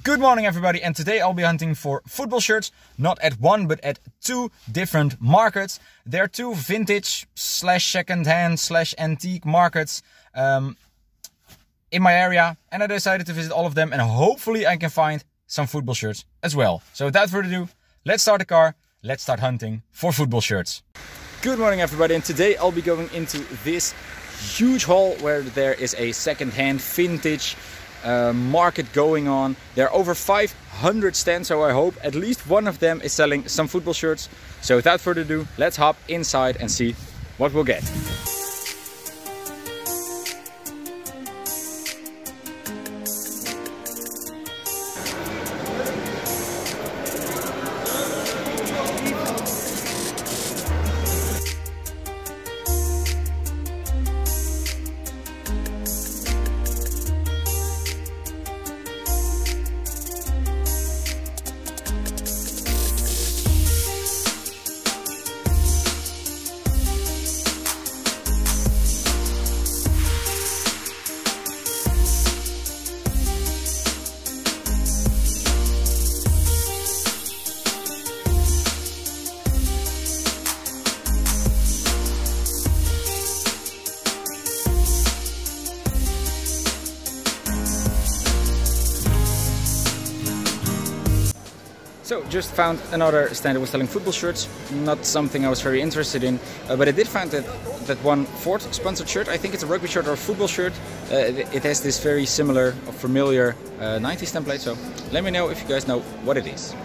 Good morning everybody, and today I'll be hunting for football shirts, not at one but at two different markets. They're two vintage slash second hand slash antique markets in my area, and I decided to visit all of them and hopefully I can find some football shirts as well. So without further ado, let's start the car, let's start hunting for football shirts. Good morning everybody, and today I'll be going into this huge hall where there is a second-hand vintage market going on. There are over 500 stands, so I hope at least one of them is selling some football shirts. So without further ado, let's hop inside and see what we'll get. So, just found another stand that was selling football shirts. Not something I was very interested in, but I did find that one Ford sponsored shirt. I think it's a rugby shirt or a football shirt. It has this very similar or familiar 90s template, so let me know if you guys know what it is.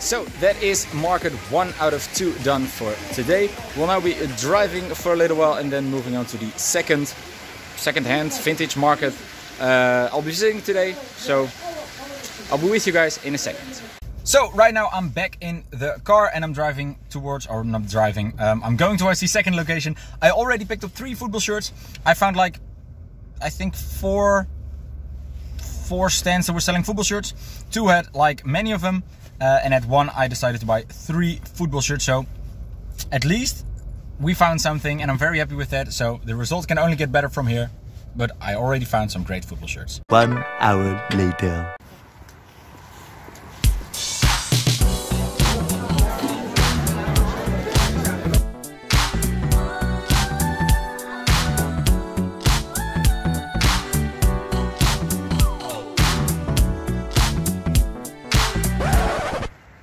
So that is market 1 out of 2 done for today. We'll now be driving for a little while and then moving on to the second-hand vintage market I'll be visiting today. So I'll be with you guys in a second. So right now I'm back in the car and I'm driving towards, or not driving, I'm going towards the second location. I already picked up 3 football shirts. I found like, I think four stands that were selling football shirts. 2 had like many of them, and at 1 I decided to buy 3 football shirts. So at least we found something and I'm very happy with that. So the results can only get better from here, but I already found some great football shirts. 1 hour later.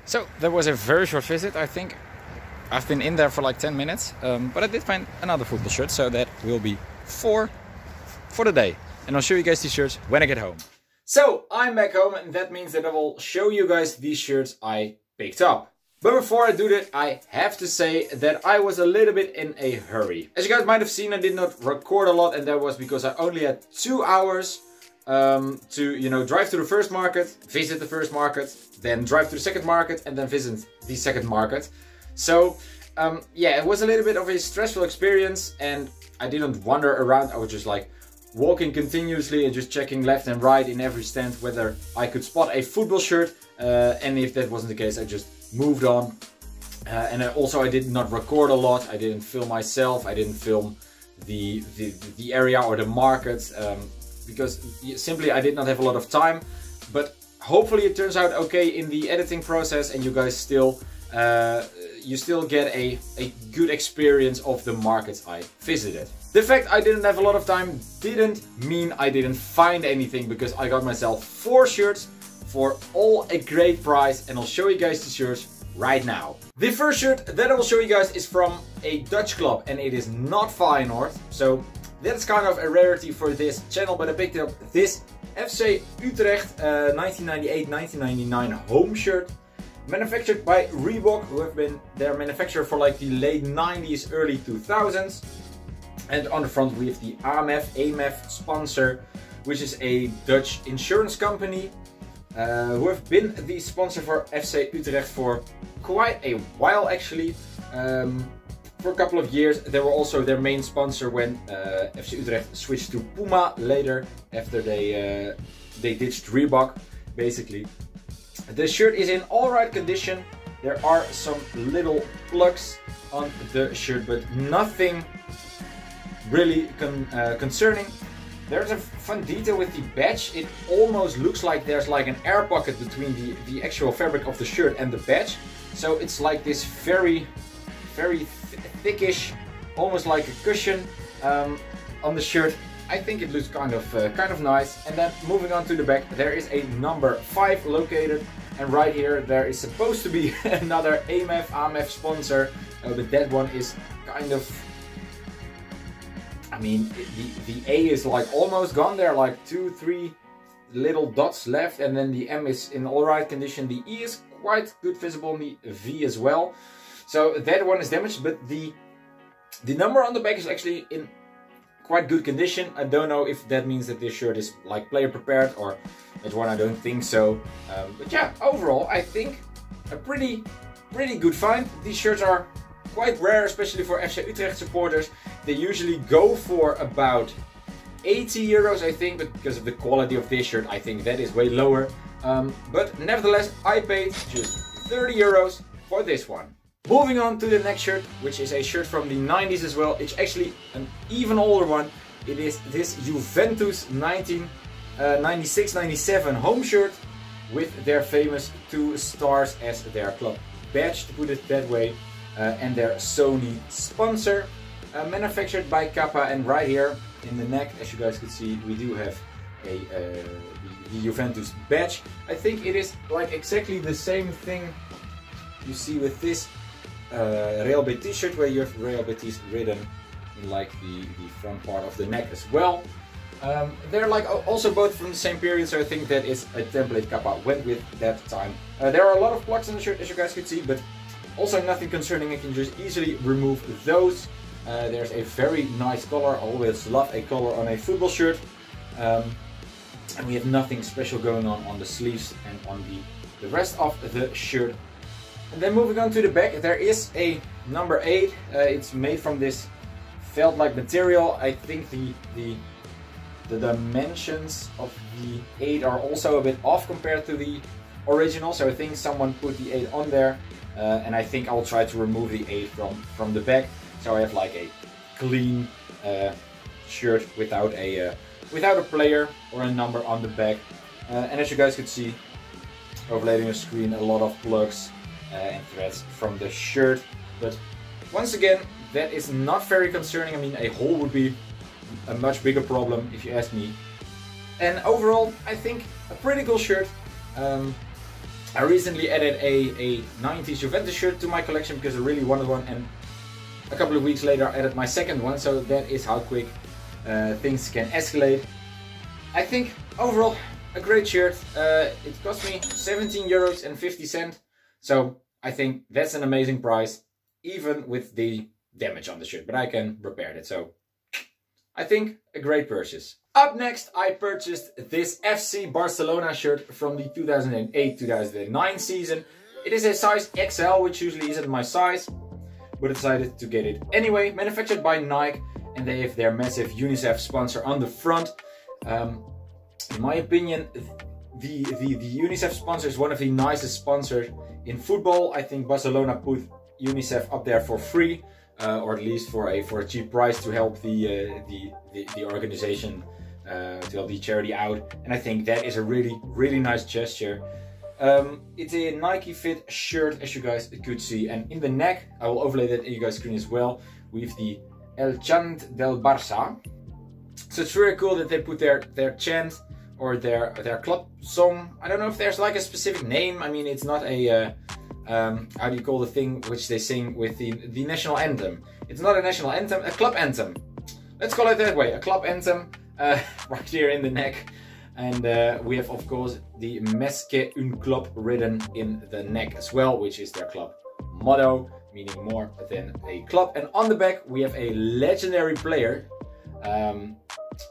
So that was a very short visit. I think I've been in there for like 10 minutes, but I did find another football shirt, so that will be 4 for the day. And I'll show you guys these shirts when I get home. So I'm back home, and that means that I will show you guys these shirts I picked up. But before I do that, I have to say that I was a little bit in a hurry. As you guys might have seen, I did not record a lot, and that was because I only had 2 hours to drive to the first market, visit the first market, then drive to the second market, and then visit the second market. So yeah, it was a little bit of a stressful experience, and I didn't wander around. I was just like walking continuously and just checking left and right in every stand whether I could spot a football shirt, and if that wasn't the case, I just moved on. And I did not record a lot. I didn't film myself. I didn't film the area or the market, because simply I did not have a lot of time. But hopefully it turns out okay in the editing process, and you guys still get a good experience of the markets I visited. The fact I didn't have a lot of time didn't mean I didn't find anything, because I got myself 4 shirts for all a great price, and I'll show you guys the shirts right now. The first shirt that I will show you guys is from a Dutch club, and it is not Feyenoord. So that's kind of a rarity for this channel, but I picked up this FC Utrecht 1998-1999 home shirt, manufactured by Reebok, who have been their manufacturer for like the late 90s, early 2000s. And on the front we have the AMF sponsor, which is a Dutch insurance company, who have been the sponsor for FC Utrecht for quite a while actually. For a couple of years. They were also their main sponsor when FC Utrecht switched to Puma later, after they ditched Reebok, basically. The shirt is in alright condition. There are some little plugs on the shirt, but nothing really concerning. There's a fun detail with the badge. It almost looks like there's like an air pocket between the actual fabric of the shirt and the badge. So it's like this very thickish, almost like a cushion on the shirt. I think it looks kind of nice. And then moving on to the back, there is a number 5 located, and right here there is supposed to be another AMF sponsor, but that one is kind of, I mean, the A is like almost gone. There are like 2-3 little dots left, and then the M is in alright condition. The E is quite good visible on the V as well. So that one is damaged, but the number on the back is actually in quite good condition. I don't know if that means that this shirt is like player prepared, or that one I don't think so. But yeah, overall I think a pretty good find. These shirts are quite rare, especially for FC Utrecht supporters. They usually go for about 80 euros, I think, but because of the quality of this shirt, I think that is way lower. But nevertheless, I paid just 30 euros for this one. Moving on to the next shirt, which is a shirt from the 90s as well. It's actually an even older one. It is this Juventus 1996-97 home shirt with their famous 2 stars as their club badge, to put it that way, and their Sony sponsor. Manufactured by Kappa, and right here in the neck, as you guys could see, we do have the Juventus badge. I think it is like exactly the same thing you see with this Real Betis shirt, where you have Real Betis written in like the front part of the neck as well. They're like also both from the same period, so I think that is a template Kappa went with that time. There are a lot of plugs on the shirt, as you guys could see, but also nothing concerning. I can just easily remove those. There's a very nice color. I always love a color on a football shirt. And we have nothing special going on the sleeves and on the the rest of the shirt. And then moving on to the back, there is a number 8. It's made from this felt-like material. I think the dimensions of the 8 are also a bit off compared to the original, so I think someone put the 8 on there, and I think I'll try to remove the 8 from the back, so I have like a clean shirt without a player or a number on the back. And as you guys could see, overlaid on your screen, a lot of plugs and threads from the shirt. But once again, that is not very concerning. I mean, a hole would be a much bigger problem if you ask me. And overall, I think a pretty cool shirt. I recently added a 90s Juventus shirt to my collection because I really wanted one, and a couple of weeks later I added my second one, so that is how quick things can escalate. I think overall a great shirt. It cost me 17 euros and 50 cents, so I think that's an amazing price, even with the damage on the shirt, but I can repair it, so I think a great purchase. Up next, I purchased this FC Barcelona shirt from the 2008-2009 season. It is a size XL, which usually isn't my size, but I decided to get it anyway. Manufactured by Nike, and they have their massive UNICEF sponsor on the front. In my opinion, the UNICEF sponsor is one of the nicest sponsors in football. I think Barcelona put UNICEF up there for free, or at least for a cheap price to help the organization, to help the charity out. And I think that is a really nice gesture. It's a Nike fit shirt, as you guys could see, and in the neck, I will overlay that in you guys' screen as well, with the El Chant del Barça. So it's very cool that they put their chant or their club song. I don't know if there's like a specific name. I mean, it's not a how do you call the thing which they sing with the national anthem? It's not a national anthem, a club anthem. Let's call it that way, a club anthem, right here in the neck. And we have, of course, the Més que un club written in the neck as well, which is their club motto, meaning more than a club. And on the back, we have a legendary player,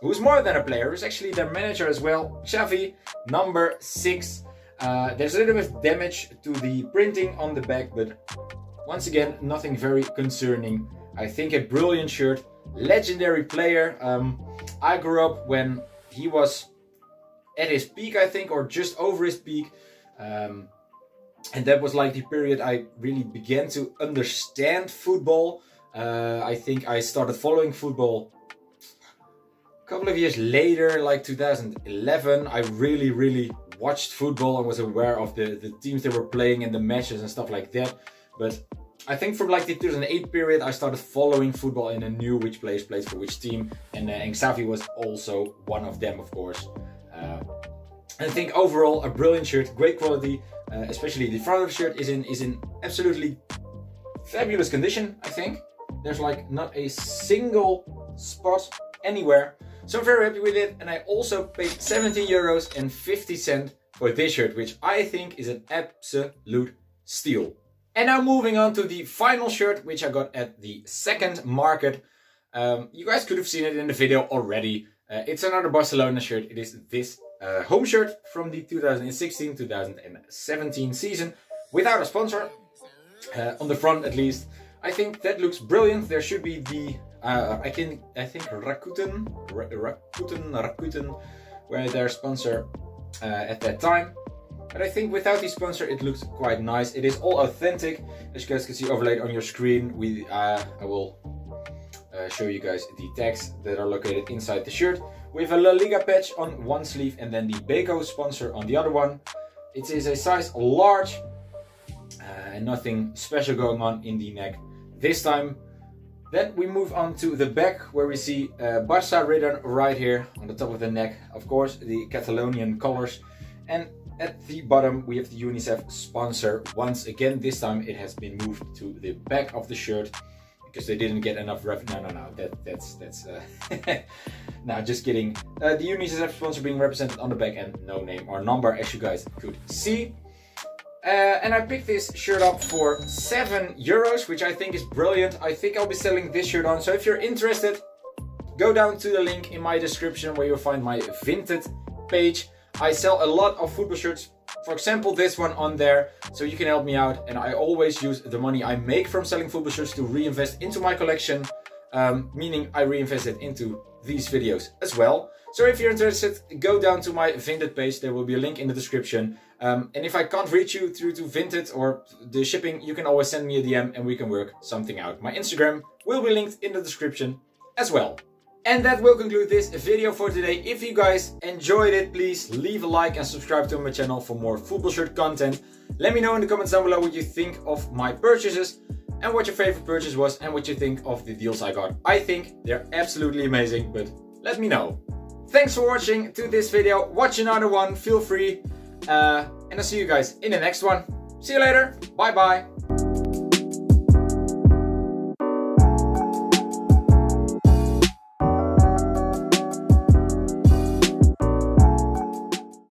who's more than a player, who's actually their manager as well, Xavi, number 6. There's a little bit of damage to the printing on the back, but once again, nothing very concerning. I think a brilliant shirt, legendary player. I grew up when he was at his peak, I think, or just over his peak. And that was like the period I really began to understand football. I think I started following football a couple of years later, like 2011. I really watched football and was aware of the teams they were playing and the matches and stuff like that. But I think from like the 2008 period, I started following football and I knew which players played for which team. And Xavi was also one of them, of course. I think overall a brilliant shirt, great quality, especially the front of the shirt is in absolutely fabulous condition. I think there's like not a single spot anywhere, so I'm very happy with it. And I also paid 17 euros and 50 cents for this shirt, which I think is an absolute steal. And now moving on to the final shirt, which I got at the second market. You guys could have seen it in the video already. It's another Barcelona shirt. It is this home shirt from the 2016-2017 season, without a sponsor, on the front at least. I think that looks brilliant. There should be the I think Rakuten were their sponsor at that time. But I think without the sponsor it looks quite nice. It is all authentic, as you guys can see overlaid on your screen. I will show you guys the tags that are located inside the shirt. We have a La Liga patch on one sleeve and then the Beko sponsor on the other one. It is a size large and nothing special going on in the neck this time. Then we move on to the back, where we see Barça written right here on the top of the neck. Of course, the Catalonian colors. And at the bottom we have the UNICEF sponsor once again. This time it has been moved to the back of the shirt, because they didn't get enough no, that's no, just kidding. The UNICEF sponsor being represented on the back and no name or number, as you guys could see. And I picked this shirt up for 7 euros, which I think is brilliant. I think I'll be selling this shirt on, so if you're interested, go down to the link in my description where you'll find my Vinted page. I sell a lot of football shirts for example, this one on there, so you can help me out. And I always use the money I make from selling football shirts to reinvest into my collection, meaning I reinvest it into these videos as well. So if you're interested, go down to my Vinted page. There will be a link in the description. And if I can't reach you through to Vinted or the shipping, you can always send me a DM and we can work something out. My Instagram will be linked in the description as well. And that will conclude this video for today. If you guys enjoyed it, please leave a like and subscribe to my channel for more football shirt content. Let me know in the comments down below what you think of my purchases and what your favorite purchase was and what you think of the deals I got. I think they're absolutely amazing, but let me know. Thanks for watching to this video. Watch another one, feel free. And I'll see you guys in the next one. See you later. Bye bye.